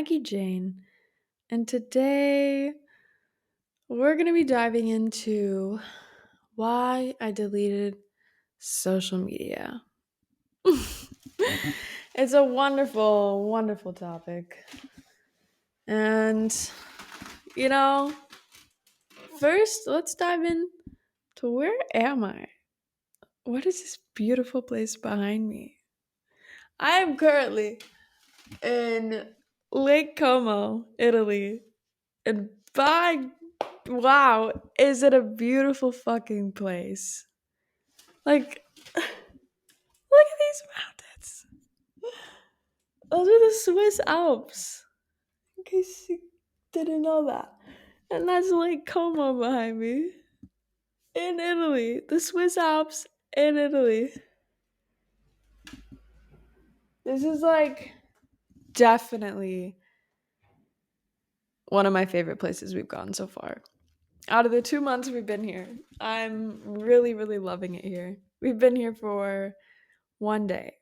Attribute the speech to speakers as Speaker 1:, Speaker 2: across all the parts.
Speaker 1: Maggie Jane, and today we're going to be diving into why I deleted social media. It's a wonderful, wonderful topic. And, you know, first let's dive in to where am I? What is this beautiful place behind me? I am currently in Lake Como, Italy. And by wow, is it a beautiful fucking place? Like, look at these mountains. Those are the Swiss Alps. In case you didn't know that. And that's Lake Como behind me. In Italy. The Swiss Alps in Italy. This is like definitely one of my favorite places we've gone so far. Out of the 2 months we've been here, I'm really, really loving it here. We've been here for one day.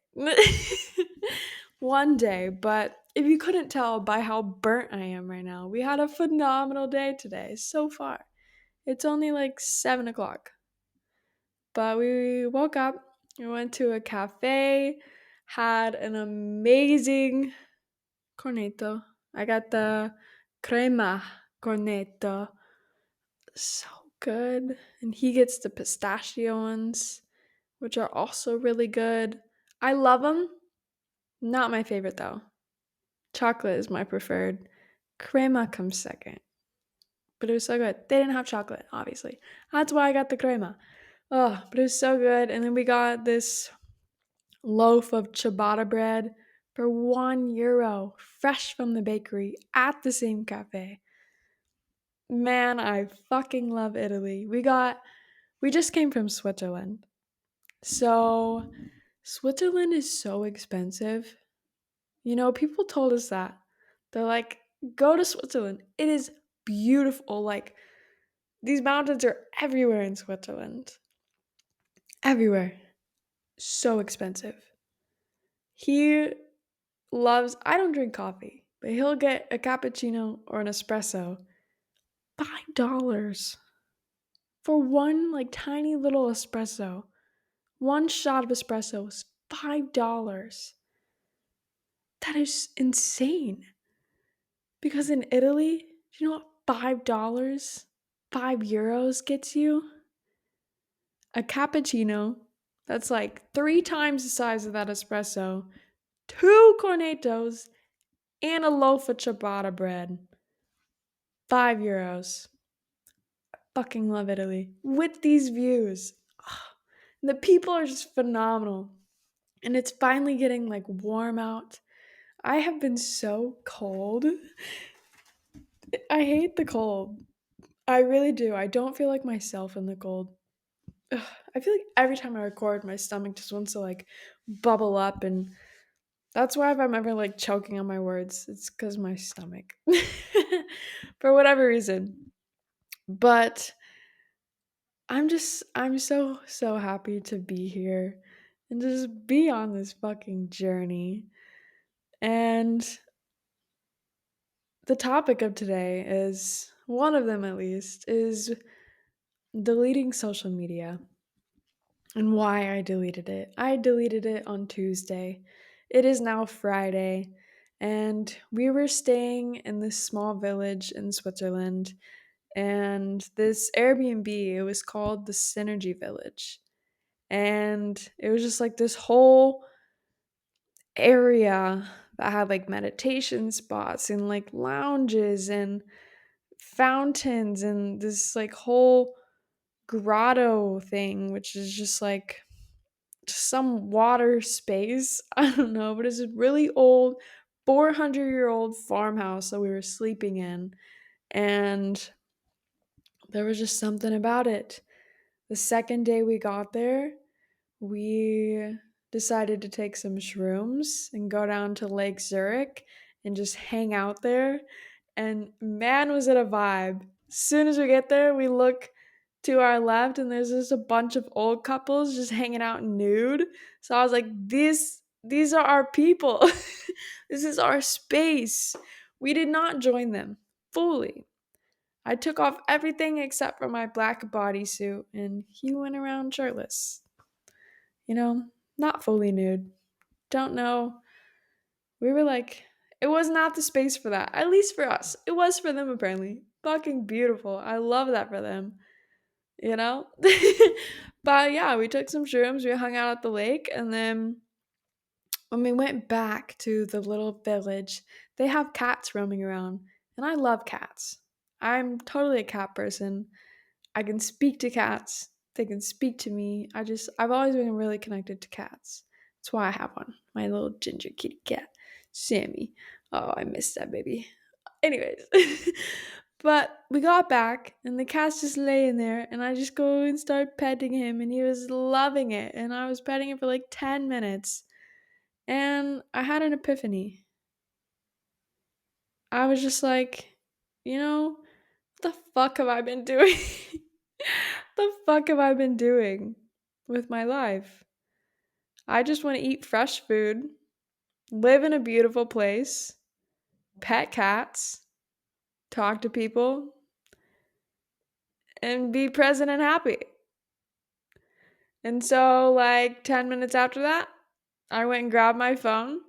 Speaker 1: One day, but if you couldn't tell by how burnt I am right now, we had a phenomenal day today so far. It's only like 7 o'clock, but we woke up, we went to a cafe, had an amazing cornetto. I got the crema cornetto. So good. And he gets the pistachio ones, which are also really good. I love them. Not my favorite though. Chocolate is my preferred. Crema comes second. But it was so good. They didn't have chocolate, obviously. That's why I got the crema. Oh, but it was so good. And then we got this loaf of ciabatta bread for €1, fresh from the bakery at the same cafe. Man, I fucking love Italy. We just came from Switzerland. So, Switzerland is so expensive. People told us that. They're like, go to Switzerland. It is beautiful. Like, these mountains are everywhere in Switzerland. Everywhere. So expensive. He I don't drink coffee, but he'll get a cappuccino or an espresso. $5 for one, like, tiny little espresso. One shot of espresso is $5. That is insane. Because in Italy, do you know what $5, €5 gets you? A cappuccino that's like 3 times the size of that espresso, 2 cornettos, and a loaf of ciabatta bread. €5. Fucking love Italy. With these views. The people are just phenomenal. And it's finally getting like warm out. I have been so cold. I hate the cold. I really do. I don't feel like myself in the cold. Ugh, I feel like every time I record, my stomach just wants to like bubble up, and that's why if I'm ever like choking on my words, it's because my stomach, for whatever reason. But I'm so happy to be here and just be on this fucking journey. And the topic of today is one of them, at least, is deleting social media. And why I deleted it. I deleted it on Tuesday. It is now Friday, and we were staying in this small village in Switzerland, and this Airbnb, it was called the Synergy Village. And it was just like this whole area that had like meditation spots and like lounges and fountains and this like whole grotto thing, which is just like some water space. I don't know, but it's a really old 400-year-old farmhouse that we were sleeping in. And there was just something about it. The second day we got there, we decided to take some shrooms and go down to Lake Zurich and just hang out there. And man, was it a vibe. As soon as we get there, we look to our left and there's just a bunch of old couples just hanging out nude. So I was like, these are our people. This is our space. We did not join them fully. I took off everything except for my black bodysuit, and he went around shirtless. You know, not fully nude. Don't know. We were like, it was not the space for that. At least for us. It was for them, apparently. Fucking beautiful. I love that for them. You know? But yeah, we took some shrooms. We hung out at the lake. And then when we went back to the little village, they have cats roaming around. And I love cats. I'm totally a cat person. I can speak to cats. They can speak to me. I've always been really connected to cats. That's why I have one. My little ginger kitty cat, Sammy. Oh, I miss that baby. Anyways, but we got back and the cat's just laying there, and I just go and start petting him, and he was loving it. And I was petting him for like 10 minutes, and I had an epiphany. I was just like, what the fuck have I been doing? The fuck have I been doing with my life? I just want to eat fresh food, live in a beautiful place, pet cats, talk to people, and be present and happy. And so, like 10 minutes after that, I went and grabbed my phone.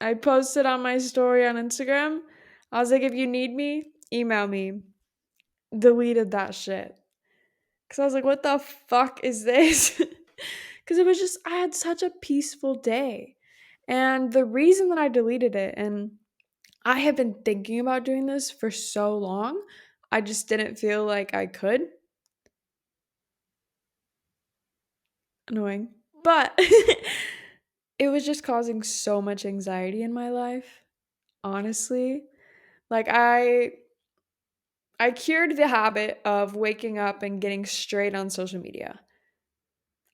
Speaker 1: I posted on my story on Instagram. I was like, if you need me, email me. Deleted that shit. Because I was like, what the fuck is this? Because it was just, I had such a peaceful day. And the reason that I deleted it, and I have been thinking about doing this for so long, I just didn't feel like I could. Annoying. But it was just causing so much anxiety in my life, honestly. Like I cured the habit of waking up and getting straight on social media.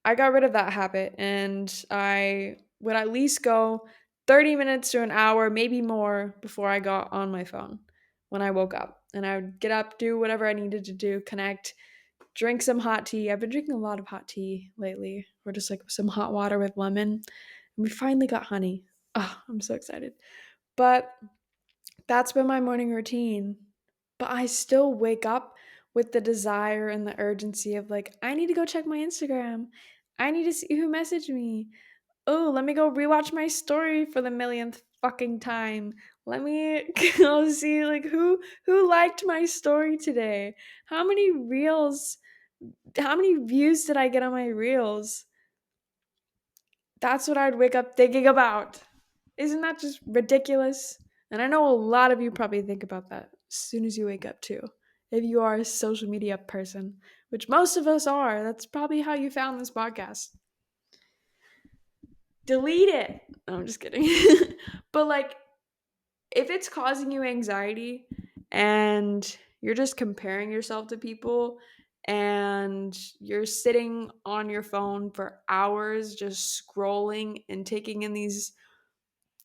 Speaker 1: I got rid of that habit, and I would at least go 30 minutes to an hour, maybe more, before I got on my phone when I woke up. And I would get up, do whatever I needed to do, connect, drink some hot tea. I've been drinking a lot of hot tea lately, or just like some hot water with lemon. And we finally got honey. Oh, I'm so excited. But that's been my morning routine. But I still wake up with the desire and the urgency of like, I need to go check my Instagram. I need to see who messaged me. Oh, let me go rewatch my story for the millionth fucking time. Let me go see like who liked my story today. How many reels, how many views did I get on my reels? That's what I'd wake up thinking about. Isn't that just ridiculous? And I know a lot of you probably think about that as soon as you wake up too. If you are a social media person, which most of us are, that's probably how you found this podcast. Delete it. No, I'm just kidding. But like, if it's causing you anxiety and you're just comparing yourself to people and you're sitting on your phone for hours just scrolling and taking in these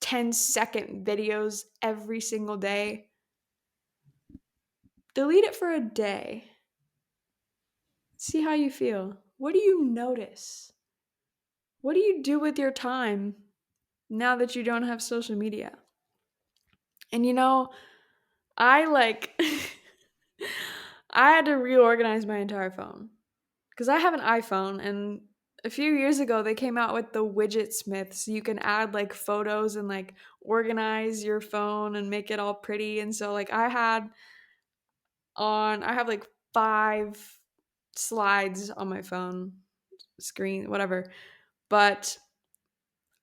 Speaker 1: 10-second videos every single day, delete it for a day. See how you feel. What do you notice? What do you do with your time now that you don't have social media? And I like I had to reorganize my entire phone because I have an iPhone, and a few years ago they came out with the widget smith, so you can add like photos and like organize your phone and make it all pretty. And so like I have like 5 slides on my phone screen, whatever. But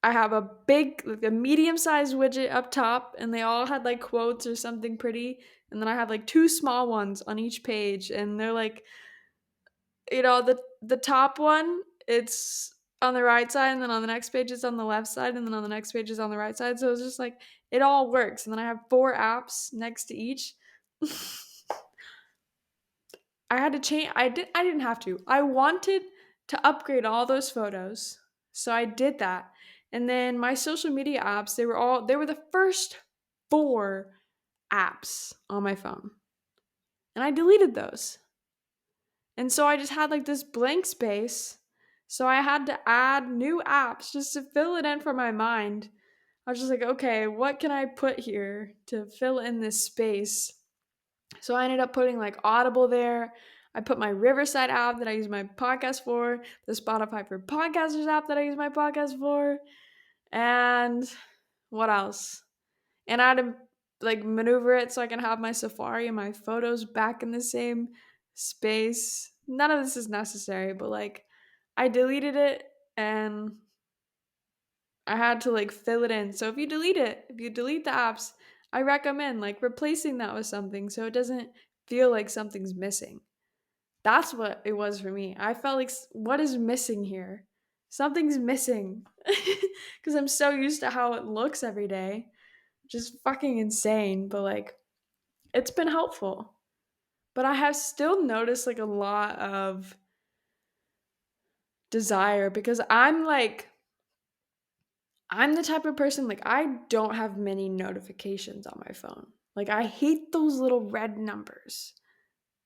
Speaker 1: I have a big, like a medium sized widget up top, and they all had like quotes or something pretty. And then I have like 2 small ones on each page, and they're like, the top one, it's on the right side, and then on the next page it's on the left side, and then on the next page is on the right side. So it's just like it all works. And then I have 4 apps next to each. I had to change. I didn't have to. I wanted to upgrade all those photos. So I did that. And then my social media apps, they were the first 4 apps on my phone. And I deleted those. And so I just had like this blank space. So I had to add new apps just to fill it in for my mind. I was just like, okay, what can I put here to fill in this space? So I ended up putting like Audible there. I put my Riverside app that I use my podcast for, the Spotify for Podcasters app that I use my podcast for, and what else? And I had to like maneuver it so I can have my Safari and my photos back in the same space. None of this is necessary, but like I deleted it and I had to like fill it in. So if you delete it, if you delete the apps, I recommend like replacing that with something so it doesn't feel like something's missing. That's what it was for me. I felt like what is missing here? Something's missing. Cuz I'm so used to how it looks every day. Just fucking insane, but like it's been helpful. But I have still noticed like a lot of desire because I'm the type of person like I don't have many notifications on my phone. Like I hate those little red numbers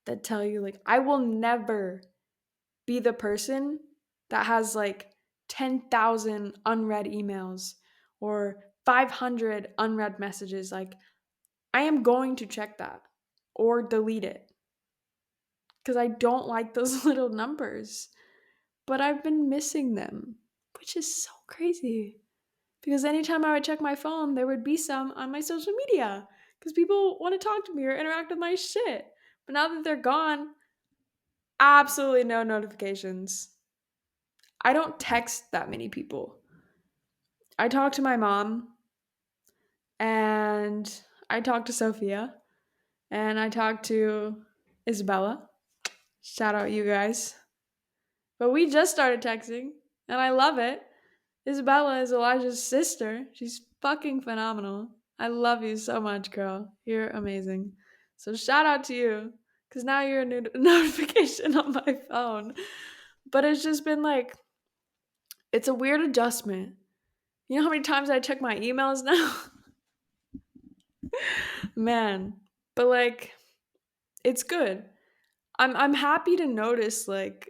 Speaker 1: that tell you like I will never be the person that has like 10,000 unread emails or 500 unread messages. Like I am going to check that or delete it because I don't like those little numbers. But I've been missing them, which is so crazy. Because anytime I would check my phone, there would be some on my social media because people want to talk to me or interact with my shit. But now that they're gone, absolutely no notifications. I don't text that many people. I talk to my mom and I talk to Sophia and I talk to Isabella. Shout out you guys. But we just started texting and I love it. Isabella is Elijah's sister. She's fucking phenomenal. I love you so much, girl. You're amazing. So shout out to you, because now you're a new notification on my phone. But it's just been like, it's a weird adjustment. You know how many times I check my emails now? Man. But like, it's good. I'm happy to notice like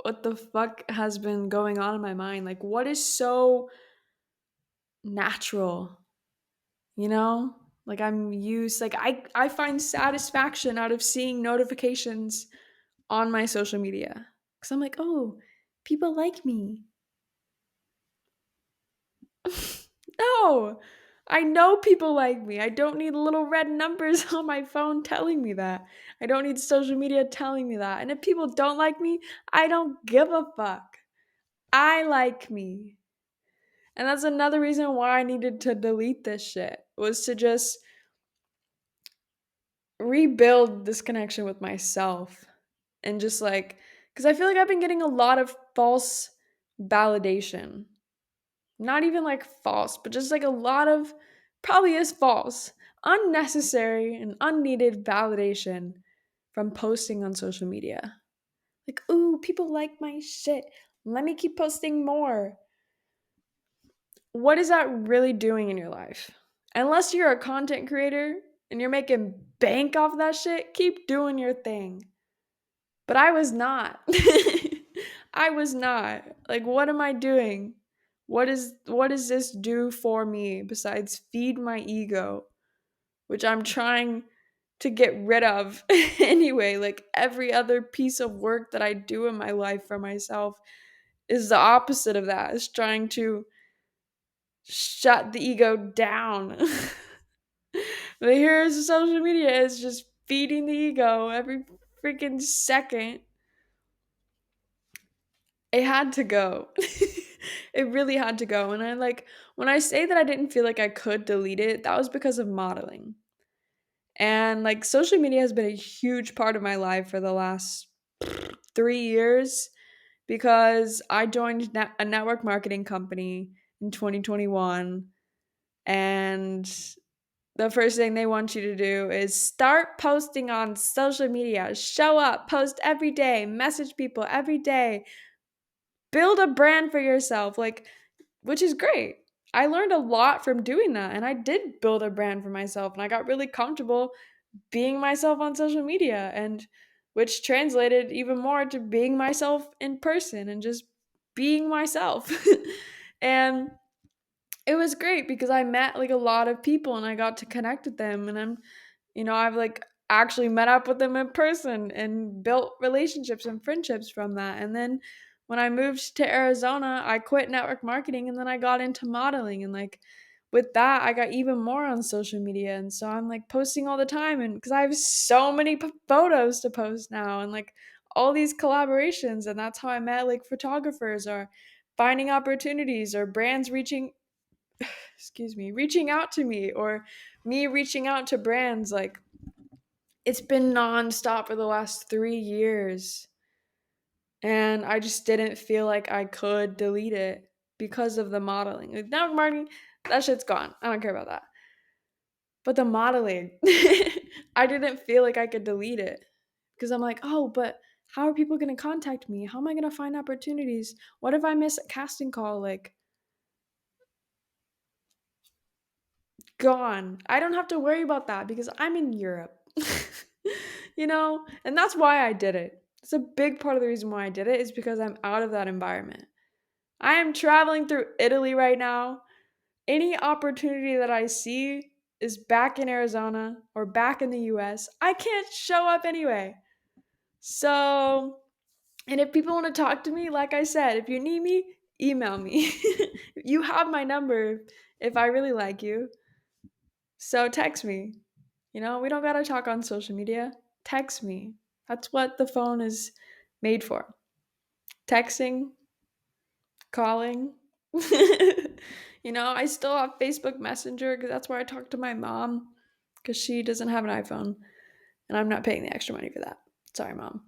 Speaker 1: what the fuck has been going on in my mind. Like what is so natural, you know, like I'm used like I find satisfaction out of seeing notifications on my social media because I'm like, oh, people like me. No, I know people like me. I don't need little red numbers on my phone telling me that. I don't need social media telling me that. And if people don't like me, I don't give a fuck. I like me. And that's another reason why I needed to delete this shit, was to just rebuild this connection with myself and just like, because I feel like I've been getting a lot of false validation. Not even like false, but just like a lot of, probably is false, unnecessary and unneeded validation from posting on social media. Like, ooh, people like my shit. Let me keep posting more. What is that really doing in your life? Unless you're a content creator and you're making bank off that shit, keep doing your thing. But I was not. I was not. Like, what am I doing? What does this do for me besides feed my ego, which I'm trying to get rid of anyway? Like every other piece of work that I do in my life for myself is the opposite of that. Is trying to shut the ego down. But here's social media is just feeding the ego every freaking second. It had to go. It really had to go. And I like, when I say that I didn't feel like I could delete it, that was because of modeling. And like social media has been a huge part of my life for the last 3 years because I joined a network marketing company in 2021. And the first thing they want you to do is start posting on social media, show up, post every day, message people every day, build a brand for yourself, like, which is great. I learned a lot from doing that, and I did build a brand for myself, and I got really comfortable being myself on social media, and which translated even more to being myself in person and just being myself. And it was great because I met like a lot of people and I got to connect with them, and I've like actually met up with them in person and built relationships and friendships from that. And then when I moved to Arizona, I quit network marketing and then I got into modeling, and like with that I got even more on social media, and so I'm like posting all the time, and because I have so many photos to post now and like all these collaborations, and that's how I met like photographers or finding opportunities or brands reaching out to me, or me reaching out to brands. Like it's been nonstop for the last 3 years. And I just didn't feel like I could delete it because of the modeling. Like network marketing, that shit's gone. I don't care about that. But the modeling, I didn't feel like I could delete it because I'm like, oh, but how are people going to contact me? How am I going to find opportunities? What if I miss a casting call? Like, gone. I don't have to worry about that because I'm in Europe. And that's why I did it. It's a big part of the reason why I did it is because I'm out of that environment. I am traveling through Italy right now. Any opportunity that I see is back in Arizona or back in the US. I can't show up anyway. So, and if people want to talk to me, like I said, if you need me, email me. You have my number if I really like you. So text me. We don't gotta talk on social media. Text me. That's what the phone is made for. Texting, calling. I still have Facebook Messenger because that's where I talk to my mom because she doesn't have an iPhone and I'm not paying the extra money for that. Sorry, mom.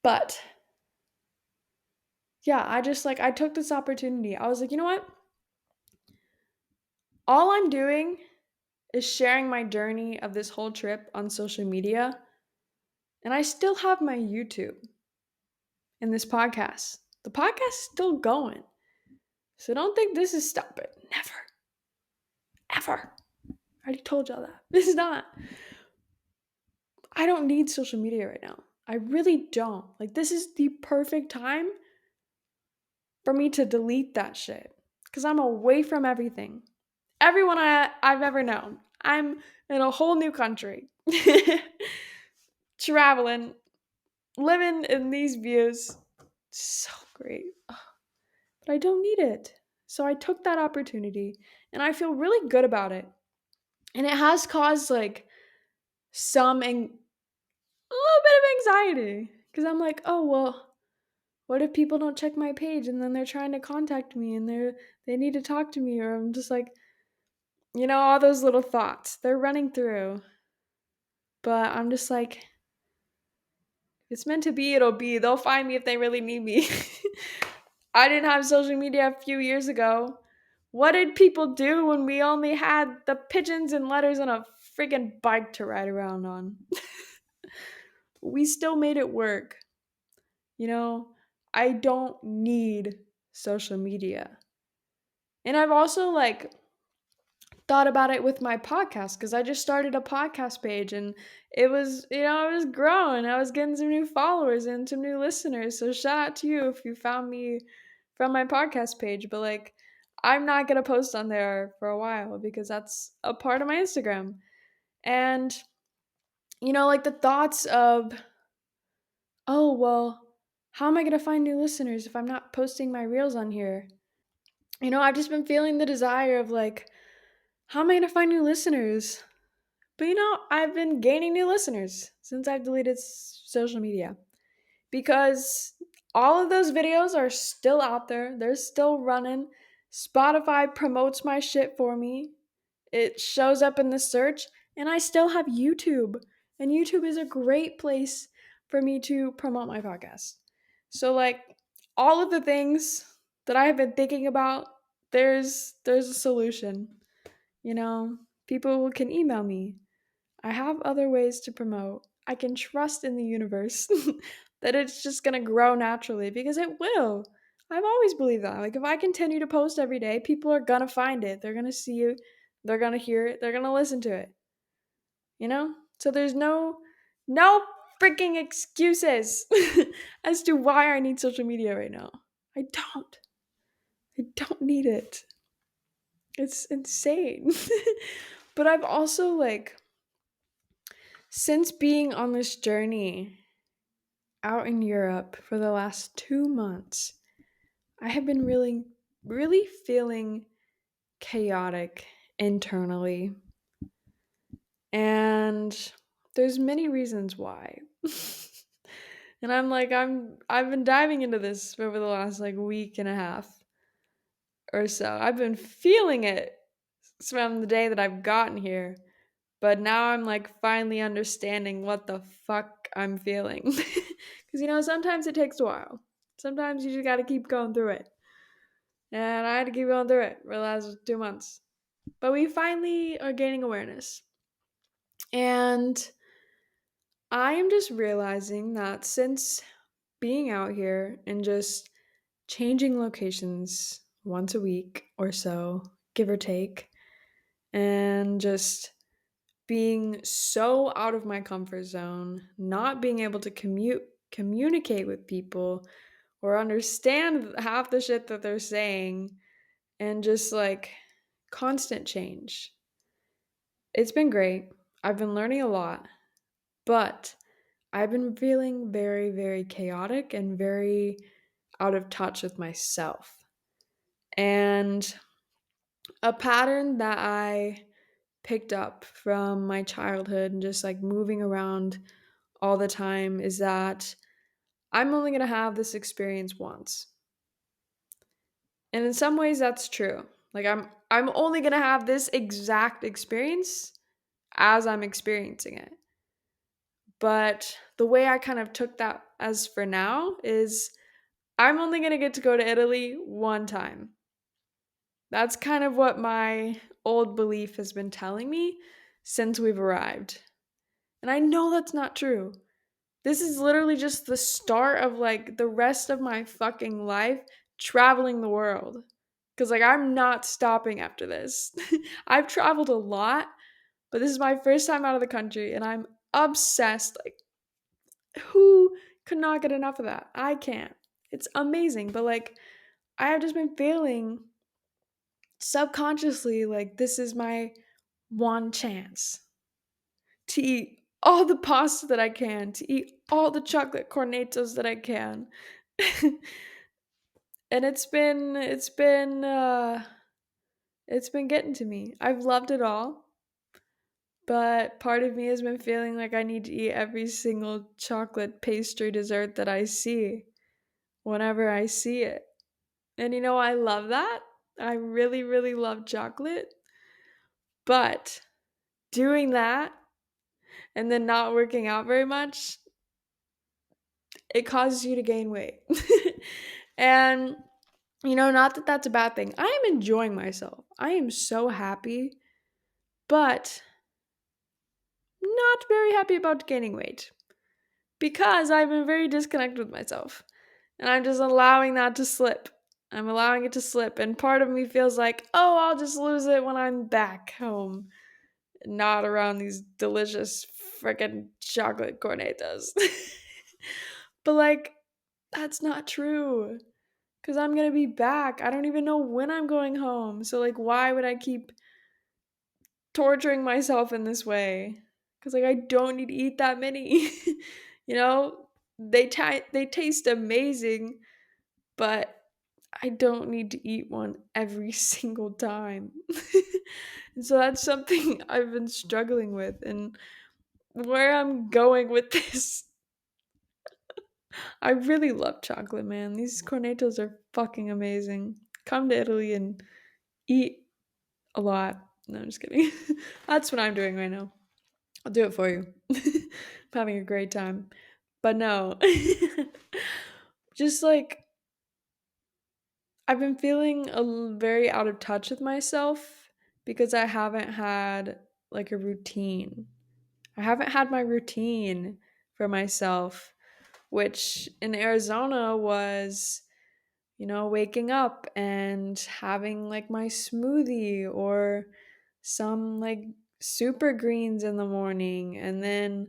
Speaker 1: But yeah, I took this opportunity. I was like, you know what? All I'm doing is sharing my journey of this whole trip on social media. And I still have my YouTube and this podcast. The podcast is still going. So don't think this is stopping. Never. Ever. I already told y'all that. This is not. I don't need social media right now. I really don't. Like, this is the perfect time for me to delete that shit. Because I'm away from everything. Everyone I've ever known. I'm in a whole new country. Traveling. Living in these views. So great. But I don't need it. So I took that opportunity and I feel really good about it. And it has caused like a little bit of anxiety because I'm like, oh, well, what if people don't check my page and then they're trying to contact me and they need to talk to me, or I'm just like, all those little thoughts, they're running through. But I'm just like, if it's meant to be, it'll be. They'll find me if they really need me. I didn't have social media a few years ago. What did people do when we only had the pigeons and letters and a freaking bike to ride around on? We still made it work. You know, I don't need social media. And I've also like thought about it with my podcast because I just started a podcast page and it was growing. I was getting some new followers and some new listeners. So shout out to you if you found me from my podcast page. But like, I'm not going to post on there for a while because that's a part of my Instagram. And, like the thoughts of, oh, well, how am I going to find new listeners if I'm not posting my reels on here? I've just been feeling the desire of like, how am I going to find new listeners? But I've been gaining new listeners since I've deleted social media because all of those videos are still out there. They're still running. Spotify promotes my shit for me. It shows up in the search, and I still have YouTube. And YouTube is a great place for me to promote my podcast. So like all of the things that I have been thinking about, there's a solution. People can email me. I have other ways to promote. I can trust in the universe that it's just going to grow naturally because it will. I've always believed that. Like if I continue to post every day, people are going to find it. They're going to see it. They're going to hear it. They're going to listen to it. So there's no freaking excuses as to why I need social media right now. I don't need it. It's insane. But I've also like since being on this journey out in Europe for the last 2 months, I have been really feeling chaotic internally. And there's many reasons why. And I've been diving into this over the last like week and a half or so. I've been feeling it from the day that I've gotten here, but now I'm like finally understanding what the fuck I'm feeling. Cuz sometimes it takes a while. Sometimes you just got to keep going through it. And I had to keep going through it for the last 2 months. But we finally are gaining awareness. And I am just realizing that since being out here and just changing locations once a week or so, give or take, and just being so out of my comfort zone, not being able to communicate with people or understand half the shit that they're saying, and just like constant change. It's been great. I've been learning a lot, but I've been feeling very chaotic and very out of touch with myself. And a pattern that I picked up from my childhood and just like moving around all the time is that I'm only going to have this experience once. And in some ways that's true. Like I'm only going to have this exact experience as I'm experiencing it. But the way I kind of took that as for now is I'm only going to get to go to Italy one time. That's kind of what my old belief has been telling me since we've arrived. And I know that's not true. This is literally just the start of like the rest of my fucking life traveling the world. Cause like I'm not stopping after this. I've traveled a lot, but this is my first time out of the country and I'm obsessed. Like, who could not get enough of that? I can't. It's amazing. But like, I have just been feeling subconsciously like this is my one chance to eat all the pasta that I can, to eat all the chocolate cornetos that I can. And it's been getting to me. I've loved it all, but part of me has been feeling like I need to eat every single chocolate pastry dessert that I see whenever I see it. And I love that. I really love chocolate, but doing that and then not working out very much, it causes you to gain weight. And, not that that's a bad thing. I am enjoying myself. I am so happy, but not very happy about gaining weight because I've been very disconnected with myself. And I'm just allowing that to slip. I'm allowing it to slip. And part of me feels like, oh, I'll just lose it when I'm back home, not around these delicious freaking chocolate cornetas. But like, that's not true. Because I'm going to be back. I don't even know when I'm going home. So, like, why would I keep torturing myself in this way? Because, like, I don't need to eat that many. you know, they taste amazing, but I don't need to eat one every single time. And so that's something I've been struggling with. And where I'm going with this, I really love chocolate, man. These cornetos are fucking amazing. Come to Italy and eat a lot. No, I'm just kidding. That's what I'm doing right now. I'll do it for you. I'm having a great time. But no. Just like I've been feeling very out of touch with myself because I haven't had like a routine. I haven't had my routine for myself, which in Arizona was, waking up and having like my smoothie or some like super greens in the morning and then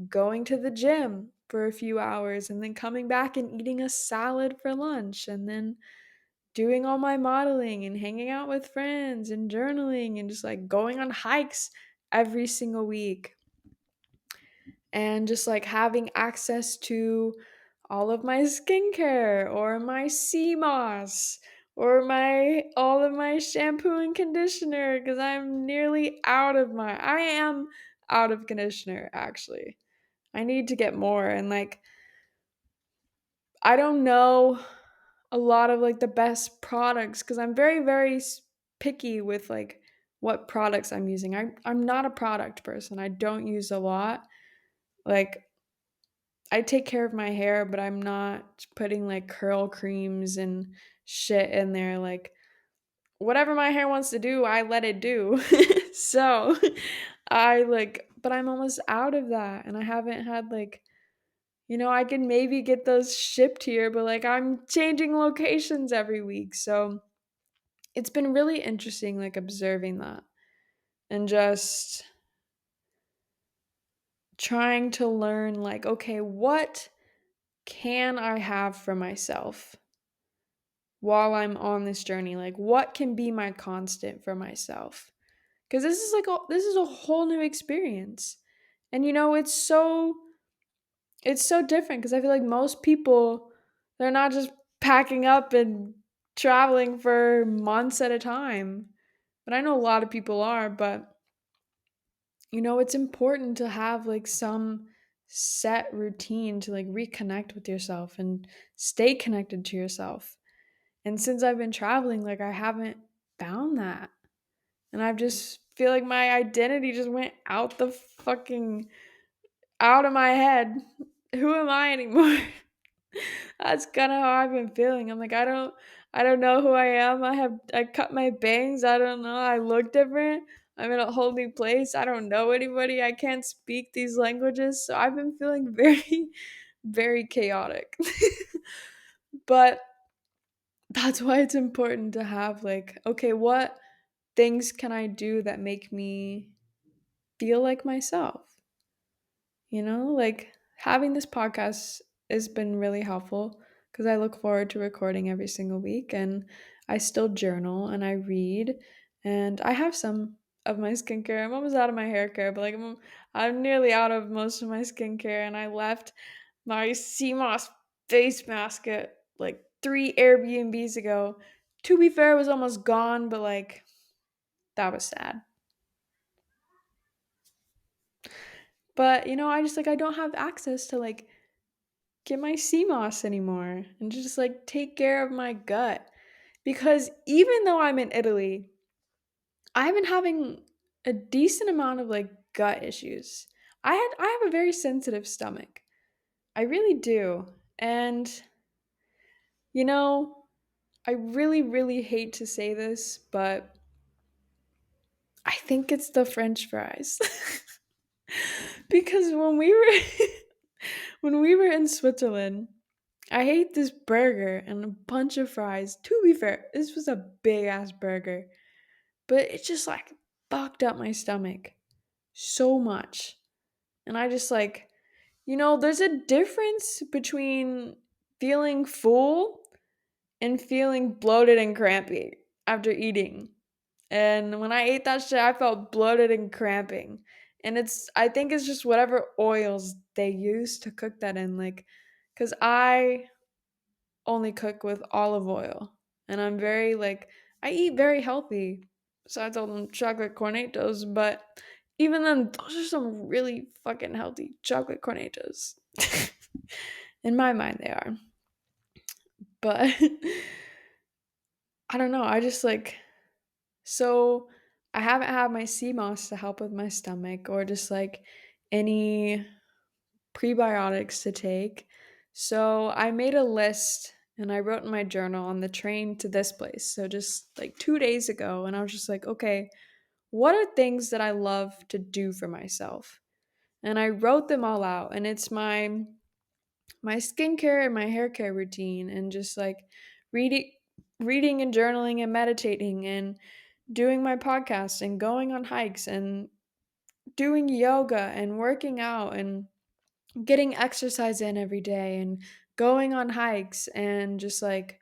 Speaker 1: going to the gym for a few hours and then coming back and eating a salad for lunch and then doing all my modeling and hanging out with friends and journaling and just like going on hikes every single week and just like having access to all of my skincare or my sea moss or my all of my shampoo and conditioner because I am out of conditioner actually. I need to get more and like I don't know a lot of like the best products because I'm very picky with like what products I'm using. I'm not a product person. I don't use a lot. Like I take care of my hair, but I'm not putting like curl creams and shit in there. Like whatever my hair wants to do, I let it do. So I like, but I'm almost out of that. And I haven't had like, I can maybe get those shipped here, but like I'm changing locations every week. So it's been really interesting, like observing that and just trying to learn, like, okay, what can I have for myself while I'm on this journey? Like, what can be my constant for myself? Because this is a whole new experience, and it's so different. Because I feel like most people, they're not just packing up and traveling for months at a time. But I know a lot of people are. But it's important to have like some set routine to like reconnect with yourself and stay connected to yourself. And since I've been traveling, like I haven't found that. And I just feel like my identity just went out the fucking out of my head. Who am I anymore? That's kind of how I've been feeling. I'm like I don't know who I am. I cut my bangs. I don't know. I look different. I'm in a whole new place. I don't know anybody. I can't speak these languages. So I've been feeling very very chaotic. But that's why it's important to have like, okay, what things can I do that make me feel like myself? Like having this podcast has been really helpful because I look forward to recording every single week and I still journal and I read and I have some of my skincare. I'm almost out of my hair care, but like I'm nearly out of most of my skincare and I left my CMOS face mask at like 3 Airbnbs ago. To be fair, it was almost gone, but like that was sad. But I just like I don't have access to like get my sea moss anymore and just like take care of my gut. Because even though I'm in Italy, I've been having a decent amount of like gut issues. I have a very sensitive stomach. I really do. And you know, I really hate to say this, but I think it's the french fries. Because when we were in Switzerland, I ate this burger and a bunch of fries. To be fair, this was a big ass burger, but it just like fucked up my stomach so much. And I just like, there's a difference between feeling full and feeling bloated and crampy after eating. And when I ate that shit, I felt bloated and cramping. And I think it's just whatever oils they use to cook that in. Like, because I only cook with olive oil. And I'm very like I eat very healthy. Besides all them chocolate cornetos, but even then, those are some really fucking healthy chocolate cornetos. In my mind, they are. But I don't know. I just like so I haven't had my sea moss to help with my stomach or just like any prebiotics to take. So I made a list and I wrote in my journal on the train to this place. So just like 2 days ago, and I was just like, okay, what are things that I love to do for myself? And I wrote them all out, and it's my skincare and my hair care routine, and just like reading, reading and journaling and meditating and doing my podcast and going on hikes and doing yoga and working out and getting exercise in every day and going on hikes and just like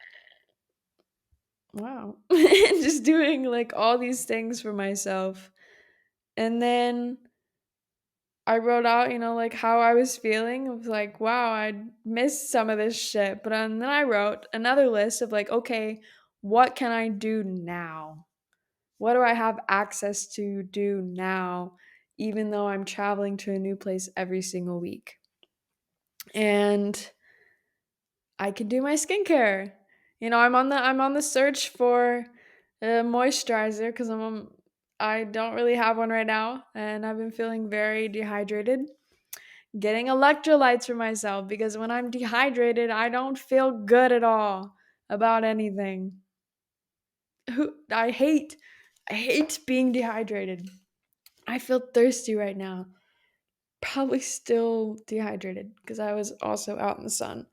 Speaker 1: Wow. Just doing like all these things for myself. And then I wrote out, like how I was feeling of like, wow, I missed some of this shit. But then I wrote another list of like, okay, what can I do now? What do I have access to do now, even though I'm traveling to a new place every single week? And I can do my skincare. I'm on the search for a moisturizer because I don't really have one right now, and I've been feeling very dehydrated. Getting electrolytes for myself because when I'm dehydrated, I don't feel good at all about anything. I hate being dehydrated. I feel thirsty right now. Probably still dehydrated because I was also out in the sun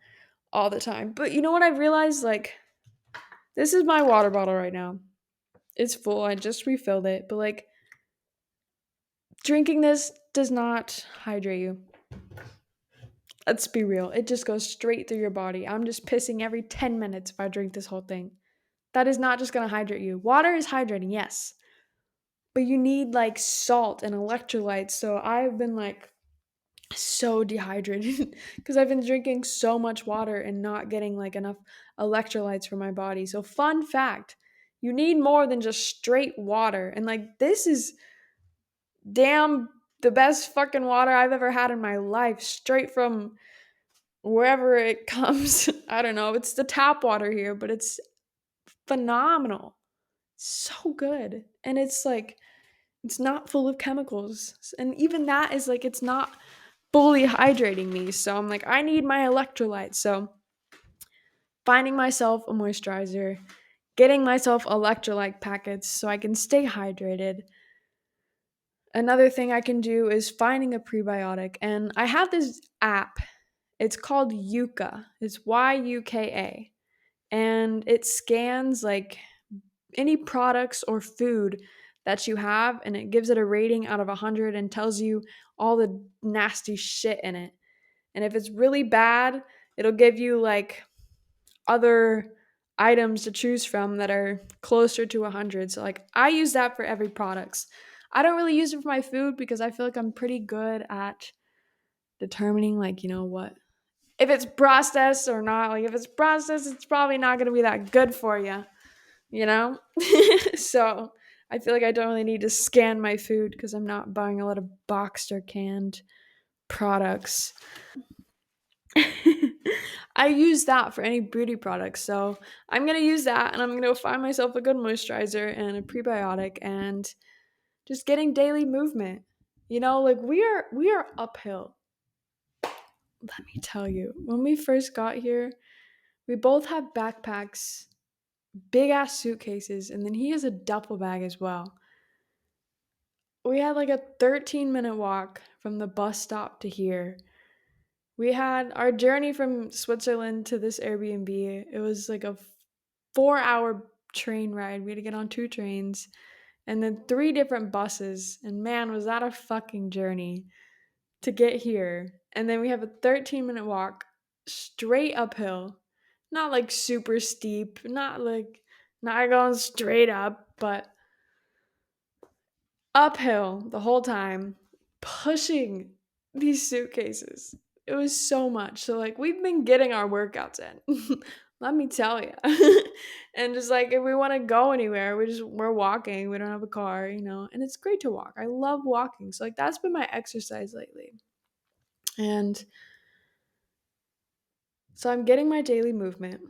Speaker 1: all the time. But you know what I've realized? Like, this is my water bottle right now. It's full. I just refilled it. But, like, drinking this does not hydrate you. Let's be real. It just goes straight through your body. I'm just pissing every 10 minutes if I drink this whole thing. That is not just going to hydrate you. Water is hydrating, yes. But you need, like, salt and electrolytes. So I've been, like, so dehydrated because I've been drinking so much water and not getting like enough electrolytes for my body. So fun fact, you need more than just straight water. And like this is damn the best fucking water I've ever had in my life, straight from wherever it comes. I don't know, it's the tap water here, but it's phenomenal. So good. And it's like it's not full of chemicals. And even that is like it's not fully hydrating me. So I'm like, I need my electrolytes. So finding myself a moisturizer, getting myself electrolyte packets so I can stay hydrated. Another thing I can do is finding a prebiotic. And I have this app. It's called Yuka. It's Yuka. And it scans like any products or food that you have and it gives it a rating out of 100 and tells you all the nasty shit in it. And if it's really bad, it'll give you like other items to choose from that are closer to 100. So like I use that for every products. I don't really use it for my food because I feel like I'm pretty good at determining like, what if it's processed or not. Like if it's processed, it's probably not going to be that good for you, you know? So I feel like I don't really need to scan my food because I'm not buying a lot of boxed or canned products. I use that for any beauty products. So I'm going to use that and I'm going to find myself a good moisturizer and a prebiotic and just getting daily movement. Like we are uphill. Let me tell you. When we first got here, we both have backpacks, big ass suitcases, and then he has a duffel bag as well. We had like a 13-minute walk from the bus stop to here. We had our journey from Switzerland to this Airbnb. It was like a 4-hour train ride. We had to get on 2 trains and then 3 different buses. And man, was that a fucking journey to get here. And then we have a 13-minute walk straight uphill. Not like super steep, not going straight up, but uphill the whole time, pushing these suitcases. It was so much. So like we've been getting our workouts in. Let me tell you. And just like if we want to go anywhere, we're walking. We don't have a car. And it's great to walk. I love walking. So like that's been my exercise lately. And so I'm getting my daily movement.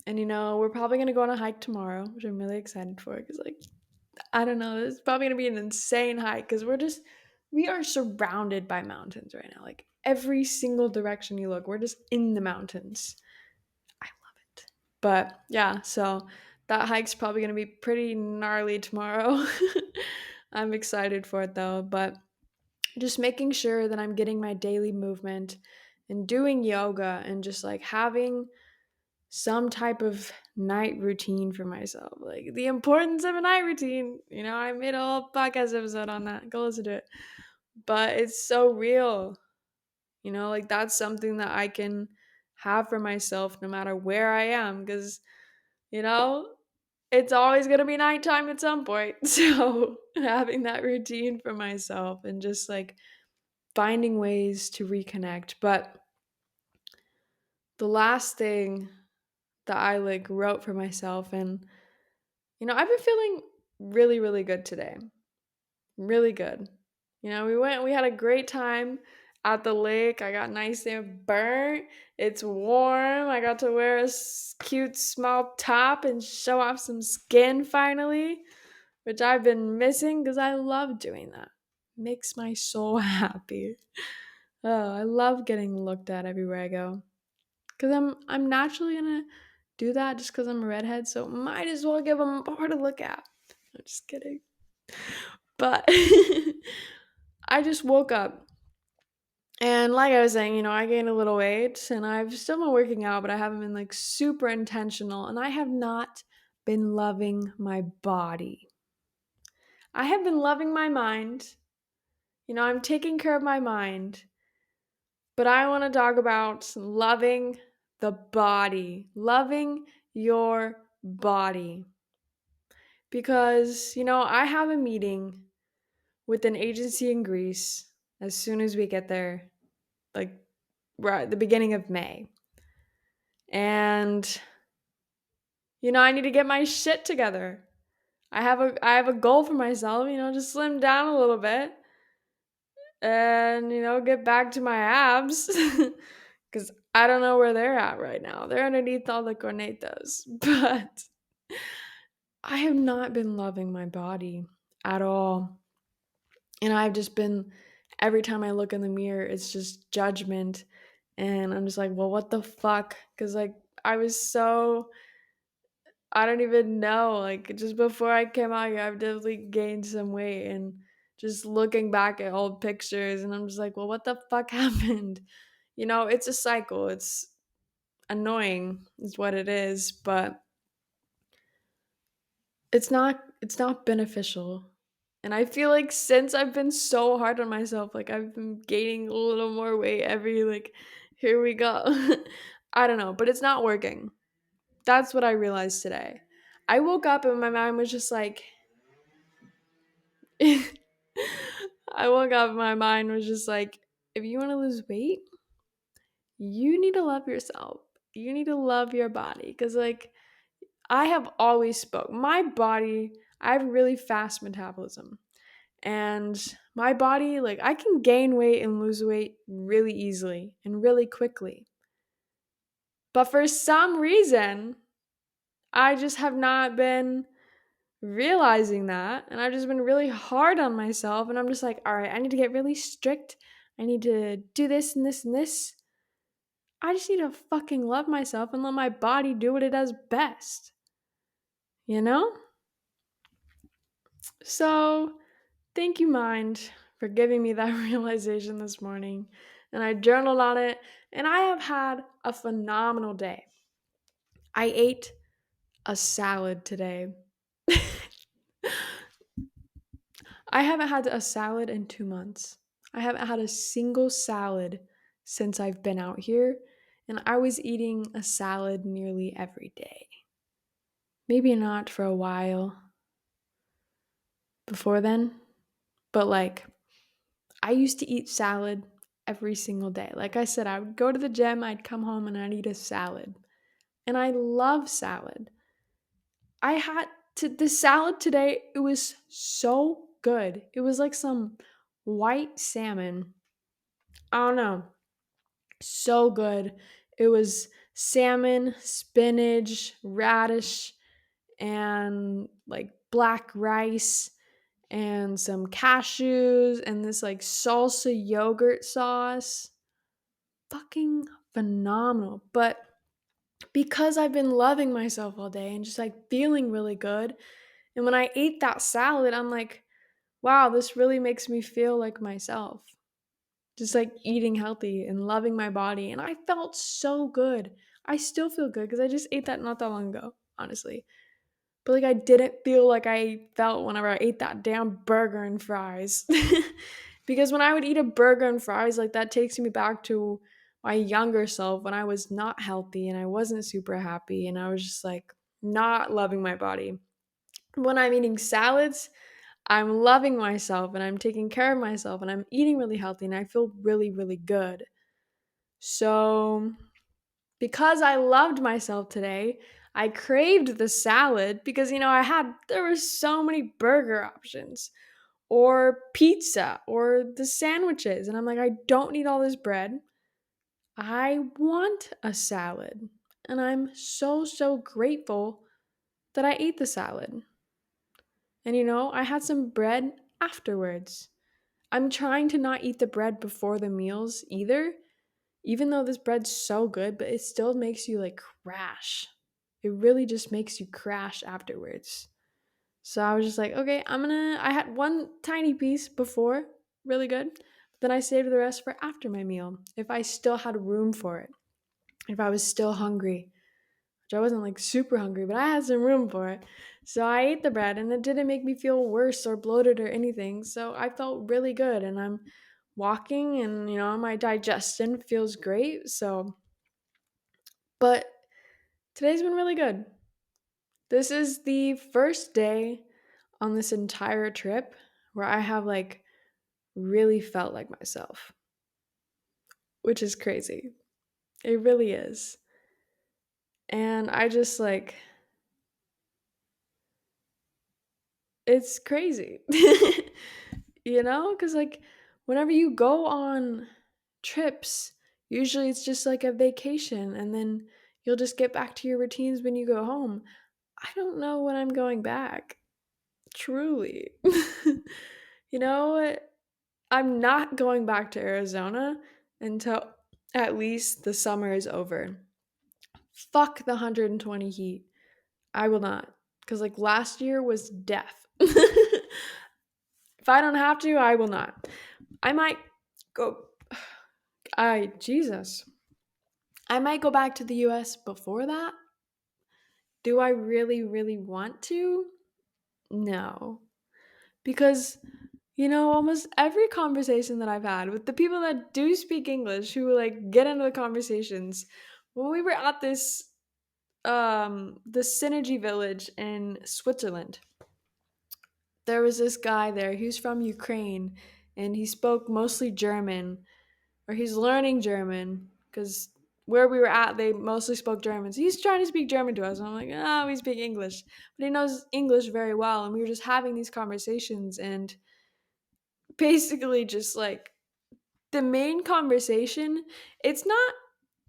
Speaker 1: And we're probably going to go on a hike tomorrow, which I'm really excited for cuz like I don't know. It's probably gonna be an insane hike because we are surrounded by mountains right now. Like every single direction you look, we're just in the mountains. I love it. But yeah, so that hike's probably gonna be pretty gnarly tomorrow. I'm excited for it though, but just making sure that I'm getting my daily movement and doing yoga and just like having some type of night routine for myself. Like the importance of a night routine. I made a whole podcast episode on that. Go listen to it. But it's so real. Like that's something that I can have for myself no matter where I am. Because, you know, it's always going to be nighttime at some point. So having that routine for myself and just like finding ways to reconnect. But the last thing that I like wrote for myself, and I've been feeling really, really good today. Really good. We had a great time at the lake. I got nice and burnt. It's warm. I got to wear a cute small top and show off some skin finally, which I've been missing because I love doing that. Makes my soul happy. Oh, I love getting looked at everywhere I go. Cause I'm naturally gonna do that just because I'm a redhead, so might as well give them more to look at. I'm just kidding. But I just woke up and like I was saying, I gained a little weight and I've still been working out, but I haven't been like super intentional and I have not been loving my body. I have been loving my mind. I'm taking care of my mind, but I want to talk about loving the body, loving your body. Because, I have a meeting with an agency in Greece as soon as we get there, like right at the beginning of May. And, I need to get my shit together. I have a goal for myself, to slim down a little bit and, get back to my abs. Because I don't know where they're at right now. They're underneath all the cornetos. But I have not been loving my body at all. And I've just been, every time I look in the mirror, it's just judgment. And I'm just like, well, what the fuck? Because, like, I was so, I don't even know. Like, just before I came out here, I've definitely gained some weight. And just looking back at old pictures, and I'm just like, well, what the fuck happened? It's a cycle. It's annoying, is what it is. But it's not beneficial. And I feel like since I've been so hard on myself, like I've been gaining a little more weight every like here we go. I don't know, but it's not working. That's what I realized today. I woke up and my mind was just like I woke up and my mind was just like, if you want to lose weight, you need to love yourself. You need to love your body. Cause like I have always spoke. My body, I have really fast metabolism. And my body, like, I can gain weight and lose weight really easily and really quickly. But for some reason, I just have not been realizing that. And I've just been really hard on myself. And I'm just like, all right, I need to get really strict. I need to do this and this and this. I just need to fucking love myself and let my body do what it does best. You know? So thank you, mind, for giving me that realization this morning. And I journaled on it, and I have had a phenomenal day. I ate a salad today. I haven't had a salad in 2 months. I haven't had a single salad since I've been out here, and I was eating a salad nearly every day. Maybe not for a while before then, but like I used to eat salad every single day. Like I said, I would go to the gym, I'd come home, and I'd eat a salad. And I love salad. I had the salad today, it was so good. It was like some white salmon. I don't know. So good. It was salmon, spinach, radish, and like black rice and some cashews and this like salsa yogurt sauce. Fucking phenomenal. But because I've been loving myself all day and just like feeling really good, and when I ate that salad, I'm like, wow, this really makes me feel like myself. Just like eating healthy and loving my body. And I felt so good. I still feel good because I just ate that not that long ago, honestly. But like I didn't feel like I felt whenever I ate that damn burger and fries. Because when I would eat a burger and fries, like that takes me back to my younger self when I was not healthy and I wasn't super happy and I was just like not loving my body. When I'm eating salads, I'm loving myself and I'm taking care of myself and I'm eating really healthy and I feel really, really good. So, because I loved myself today, I craved the salad because, there were so many burger options or pizza or the sandwiches. And I'm like, I don't need all this bread. I want a salad. And I'm so, so grateful that I ate the salad. And I had some bread afterwards. I'm trying to not eat the bread before the meals either, even though this bread's so good, but it still makes you like crash. It really just makes you crash afterwards. So I was just like, okay, I had one tiny piece before, really good. But then I saved the rest for after my meal if I still had room for it, if I was still hungry, which I wasn't like super hungry, but I had some room for it. So I ate the bread and it didn't make me feel worse or bloated or anything. So I felt really good and I'm walking and my digestion feels great. So, but today's been really good. This is the first day on this entire trip where I have like really felt like myself, which is crazy. It really is. And I just like, it's crazy. Because like whenever you go on trips, usually it's just like a vacation and then you'll just get back to your routines when you go home. I don't know when I'm going back. Truly. you know, I'm not going back to Arizona until at least the summer is over. Fuck the 120 heat. I will not. Because, like, last year was death. If I don't have to, I will not. I might go. Jesus. I might go back to the US before that. Do I really, really want to? No. Because almost every conversation that I've had with the people that do speak English who like get into the conversations, when we were at the Synergy Village in Switzerland, there was this guy there. He was from Ukraine and he spoke mostly German, or he's learning German because where we were at, they mostly spoke German. So he's trying to speak German to us. And I'm like, oh, we speak English. But he knows English very well. And we were just having these conversations and basically just like the main conversation, it's not,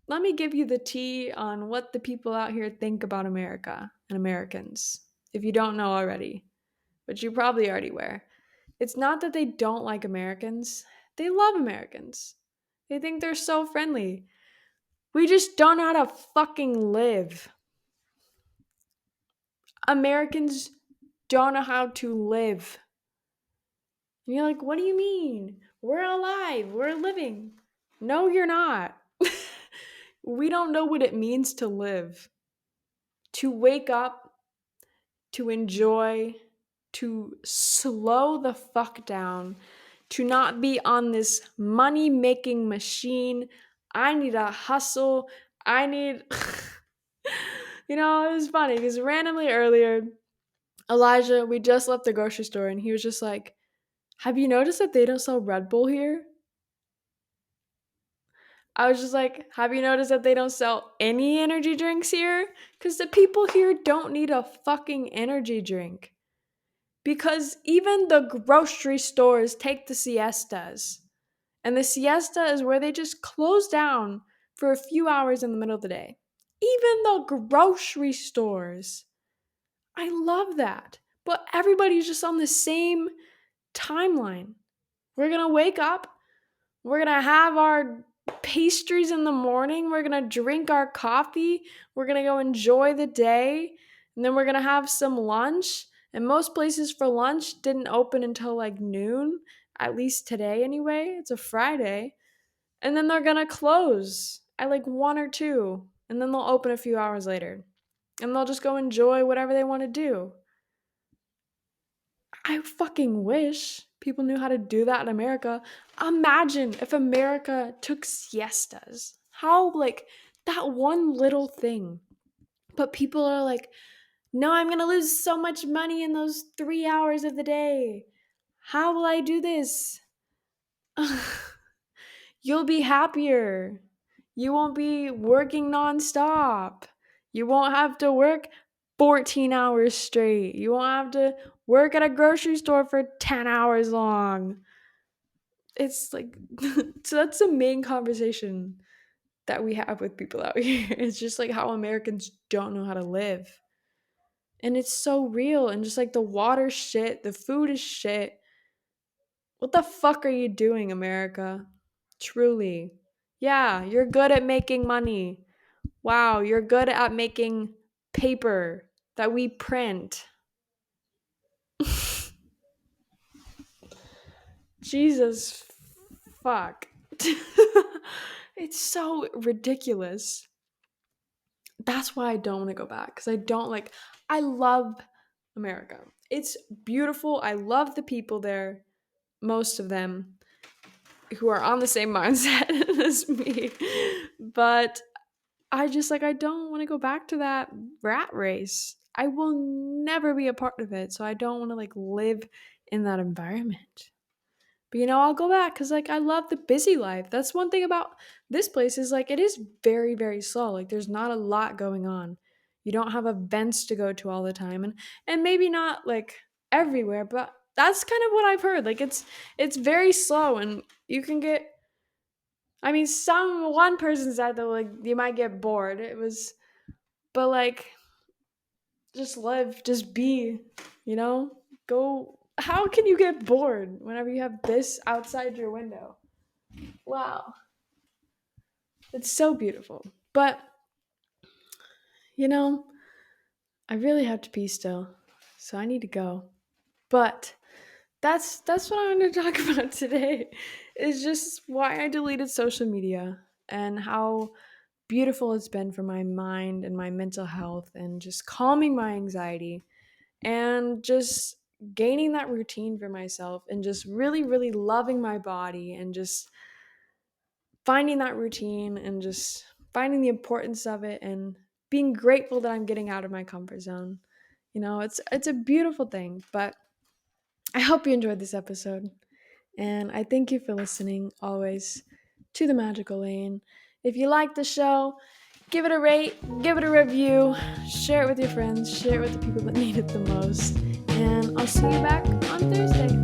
Speaker 1: let me give you the tea on what the people out here think about America and Americans, if you don't know already, but you probably already were. It's not that they don't like Americans, they love Americans. They think they're so friendly. We just don't know how to fucking live. Americans don't know how to live. And you're like, what do you mean? We're alive. We're living. No, you're not. We don't know what it means to live. To wake up, to enjoy, to slow the fuck down, to not be on this money making machine. I need a hustle. I need. It was funny because randomly earlier, Elijah, we just left the grocery store and he was just like, have you noticed that they don't sell Red Bull here? I was just like, have you noticed that they don't sell any energy drinks here? Because the people here don't need a fucking energy drink. Because even the grocery stores take the siestas. And the siesta is where they just close down for a few hours in the middle of the day. Even the grocery stores. I love that. But everybody's just on the same timeline. We're going to wake up. We're going to have our pastries in the morning. We're going to drink our coffee. We're going to go enjoy the day. And then we're going to have some lunch. And most places for lunch didn't open until like noon, at least today anyway. It's a Friday. And then they're going to close at like 1 or 2. And then they'll open a few hours later. And they'll just go enjoy whatever they want to do. I fucking wish people knew how to do that in America. Imagine if America took siestas. How, like, that one little thing. But people are like, No, I'm going to lose so much money in those 3 hours of the day. How will I do this? You'll be happier. You won't be working nonstop. You won't have to work 14 hours straight. You won't have to work at a grocery store for 10 hours long. It's like, so that's the main conversation that we have with people out here. It's just like how Americans don't know how to live. And it's so real. And just like the water shit, the food is shit. What the fuck are you doing, America? Truly. Yeah, you're good at making money. Wow, you're good at making paper that we print. Jesus fuck. It's so ridiculous. That's why I don't want to go back, because I love America. It's beautiful. I love the people there, most of them who are on the same mindset as me. But I don't want to go back to that rat race. I will never be a part of it. So I don't want to live in that environment. But I'll go back because I love the busy life. That's one thing about this place is it is very, very slow. There's not a lot going on. You don't have events to go to all the time, and maybe not everywhere, but that's kind of what I've heard. It's very slow, and you can get. I mean, some one person said that you might get bored. It was, but just live, just be, go. How can you get bored whenever you have this outside your window? Wow, it's so beautiful. But you know, I really have to pee still, so I need to go. But that's what I wanted to talk about today. Is just why I deleted social media and how beautiful it's been for my mind and my mental health and just calming my anxiety and just gaining that routine for myself and just really, really loving my body and just finding that routine and just finding the importance of it and being grateful that I'm getting out of my comfort zone. It's a beautiful thing, but I hope you enjoyed this episode. And I thank you for listening always to The Magical Lane. If you like the show, give it a rate, give it a review, share it with your friends, share it with the people that need it the most. And I'll see you back on Thursday.